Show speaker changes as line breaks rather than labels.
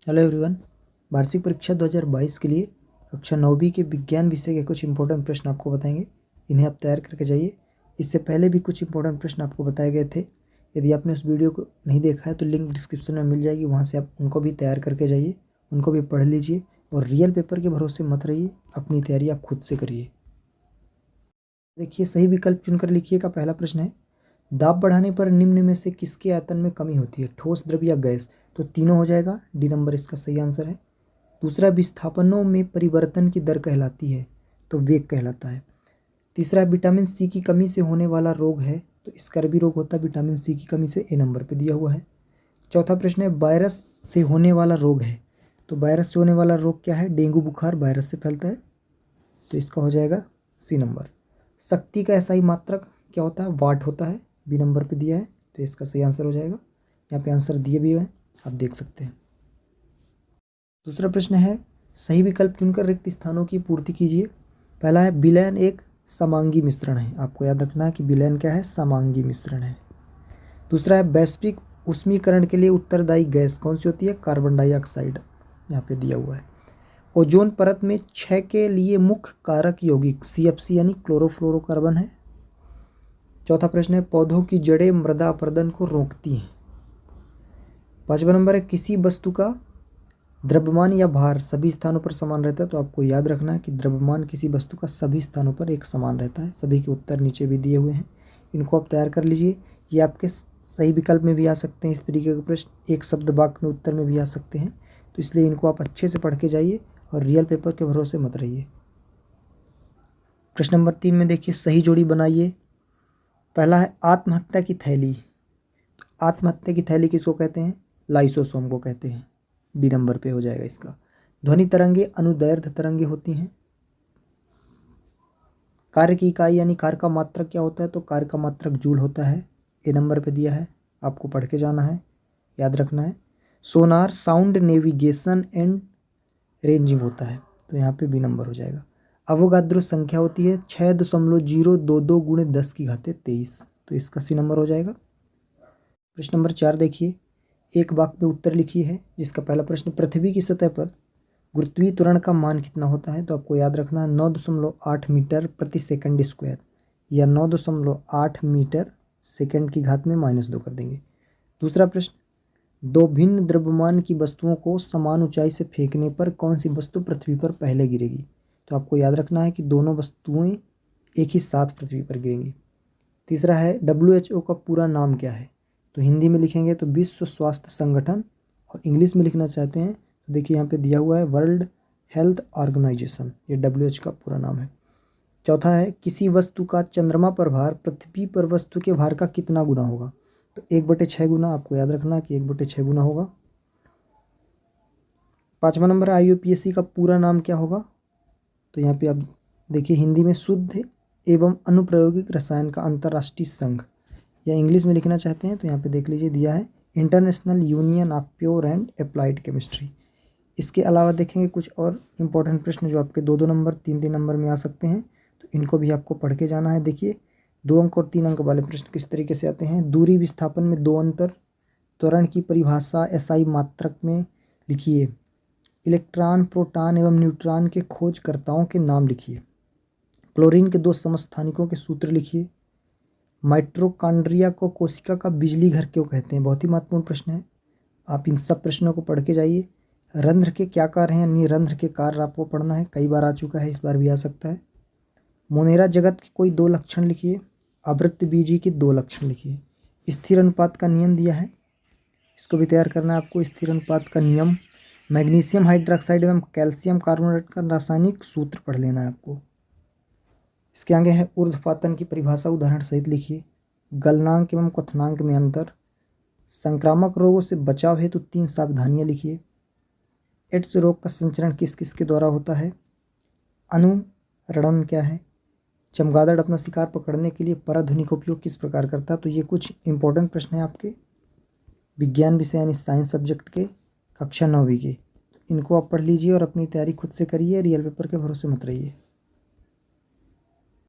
Hello everyone. वार्षिक परीक्षा 2022 के लिए कक्षा 9वीं के विज्ञान विषय के कुछ इंपॉर्टेंट प्रश्न आपको बताएंगे। इन्हें आप तैयार करके जाइए। इससे पहले भी कुछ इंपॉर्टेंट प्रश्न आपको बताए गए थे। यदि आपने उस वीडियो को नहीं देखा है तो लिंक डिस्क्रिप्शन में मिल जाएगी, वहाँ से आप उनको भी तैयार करके जाइए, उनको भी पढ़ लीजिए और रियल पेपर के भरोसे मत रहिए। अपनी तैयारी आप खुद से करिए। देखिए, सही विकल्प चुनकर लिखिएगा। पहला प्रश्न है, दाब बढ़ाने पर निम्न में से किसके आयतन में कमी होती है? ठोस, द्रव या गैस? तो तीनों हो जाएगा। डी नंबर इसका सही आंसर है। दूसरा, विस्थापनों में परिवर्तन की दर कहलाती है? तो वेग कहलाता है। तीसरा, विटामिन सी की कमी से होने वाला रोग है? तो स्कर्वी रोग होता है विटामिन सी की कमी से। ए नंबर पे दिया हुआ है। चौथा प्रश्न है, वायरस से होने वाला रोग है? तो वायरस से होने वाला रोग क्या है? डेंगू बुखार वायरस से फैलता है। तो इसका हो जाएगा सी नंबर। शक्ति का एसआई मात्रक क्या होता है? वाट होता है। बी नंबर पे दिया है, तो इसका सही आंसर हो जाएगा। यहाँ पे आंसर दिए भी हैं, आप देख सकते हैं। दूसरा प्रश्न है, सही विकल्प चुनकर रिक्त स्थानों की पूर्ति कीजिए। पहला है, विलयन एक समांगी मिश्रण है। आपको याद रखना है कि विलयन क्या है? समांगी मिश्रण है। दूसरा है, वैश्विक उष्मीकरण के लिए उत्तरदायी गैस कौन सी होती है? कार्बन डाइऑक्साइड, यहाँ पे दिया हुआ है। ओजोन परत में क्षय के लिए मुख्य कारक यौगिक CFC यानी क्लोरोफ्लोरोकार्बन है। चौथा प्रश्न है, पौधों की जड़ें मृदा अपरदन को रोकती हैं। पांचवा नंबर है, किसी वस्तु का द्रव्यमान या भार सभी स्थानों पर समान रहता है? तो आपको याद रखना है कि द्रव्यमान किसी वस्तु का सभी स्थानों पर एक समान रहता है। सभी के उत्तर नीचे भी दिए हुए हैं, इनको आप तैयार कर लीजिए। ये आपके सही विकल्प में भी आ सकते हैं। इस तरीके के प्रश्न एक शब्द वाक्य में उत्तर में भी आ सकते हैं, तो इसलिए इनको आप अच्छे से पढ़ के जाइए और रियल पेपर के भरोसे मत रहिए। प्रश्न नंबर 3 में देखिए, सही जोड़ी बनाइए। पहला है, आत्महत्या की थैली। आत्महत्या की थैली किसको कहते हैं? लाइसोसोम को कहते हैं। डी नंबर पे हो जाएगा इसका। ध्वनि तरंगे अनुदैर्ध्य तरंगे होती हैं। कार्य की इकाई यानी कार्य का मात्रक क्या होता है? तो कार्य का मात्रक जूल होता है। ए नंबर पे दिया है, आपको पढ़ के जाना है, याद रखना है। Sonar sound navigation and ranging होता है, तो यहाँ पे बी नंबर हो जाएगा। अवोगाद्रो संख्या होती है 6.022 गुणे 10 की घाते 23, तो इसका सी नंबर हो जाएगा। प्रश्न नंबर 4 देखिए, एक वाक्य में उत्तर लिखिए है, जिसका पहला प्रश्न, पृथ्वी की सतह पर गुरुत्वीय त्वरण का मान कितना होता है? तो आपको याद रखना है 9.8 मीटर प्रति सेकंड स्क्वायर, या 9.8 मीटर सेकंड की घात में -2 कर देंगे। दूसरा प्रश्न, दो भिन्न द्रव्यमान की वस्तुओं को समान ऊंचाई से फेंकने पर कौन सी वस्तु पृथ्वी पर पहले गिरेगी? तो आपको याद रखना है कि दोनों वस्तुएं एक ही साथ पृथ्वी पर गिरेंगी। तीसरा है, WHO का पूरा नाम क्या है? तो हिंदी में लिखेंगे तो विश्व स्वास्थ्य संगठन, और इंग्लिश में लिखना चाहते हैं तो देखिए यहाँ पे दिया हुआ है वर्ल्ड हेल्थ ऑर्गेनाइजेशन, ये WHO का पूरा नाम है। चौथा है, किसी वस्तु का चंद्रमा पर भार पृथ्वी पर वस्तु के भार का कितना गुना होगा? तो 1/6 गुना, आपको याद रखना कि 1/6 गुना होगा। पांचवा नंबर है, IUPAC का पूरा नाम क्या होगा? तो यहाँ पे आप देखिए, हिंदी में शुद्ध एवं अनुप्रायोगिक रसायन का अंतर्राष्ट्रीय संघ, या इंग्लिश में लिखना चाहते हैं तो यहाँ पे देख लीजिए दिया है international union of pure and applied chemistry. इसके अलावा देखेंगे कुछ और इम्पोर्टेंट प्रश्न जो आपके 2-2 नंबर 3-3 नंबर में आ सकते हैं, तो इनको भी आपको पढ़ के जाना है। देखिए, 2 अंक और 3 अंक वाले प्रश्न किस तरीके से आते हैं। दूरी विस्थापन में 2 अंतर, त्वरण की परिभाषा SI मात्रक में लिखिए। इलेक्ट्रॉन, प्रोटॉन एवं न्यूट्रॉन के खोजकर्ताओं के नाम लिखिए। क्लोरीन के 2 समस्थानिकों के सूत्र लिखिए। माइटोकॉन्ड्रिया को कोशिका का बिजली घर क्यों कहते हैं? बहुत ही महत्वपूर्ण प्रश्न है, आप इन सब प्रश्नों को पढ़ के जाइए। रंध्र के क्या कार्य हैं? यानी रंध्र के कार्य आपको पढ़ना है, कई बार आ चुका है, इस बार भी आ सकता है। मोनेरा जगत के कोई 2 लक्षण लिखिए। आवृत्तबीजी के 2 लक्षण लिखिए। स्थिर अनुपात का नियम दिया है, इसको भी तैयार करना है आपको। स्थिर अनुपात का नियम, मैग्नीशियम हाइड्रोक्साइड एवं कैल्शियम कार्बोनेट का रासायनिक सूत्र पढ़ लेना है आपको। इसके आगे है, ऊर्ध्वपातन की परिभाषा उदाहरण सहित लिखिए। गलनांक एवं क्वथनांक में अंतर। संक्रामक रोगों से बचाव हेतु 3 सावधानियां लिखिए। एड्स रोग का संचरण किस किस के द्वारा होता है? अनुरणन क्या है? चमगादड़ अपना शिकार पकड़ने के लिए पराध्वनि का उपयोग किस प्रकार करता है? तो ये कुछ इंपॉर्टेंट प्रश्न हैं आपके विज्ञान विषय यानी साइंस सब्जेक्ट के, कक्षा 9वीं के। इनको आप पढ़ लीजिए और अपनी तैयारी खुद से करिए, रियल पेपर के भरोसे मत रहिए।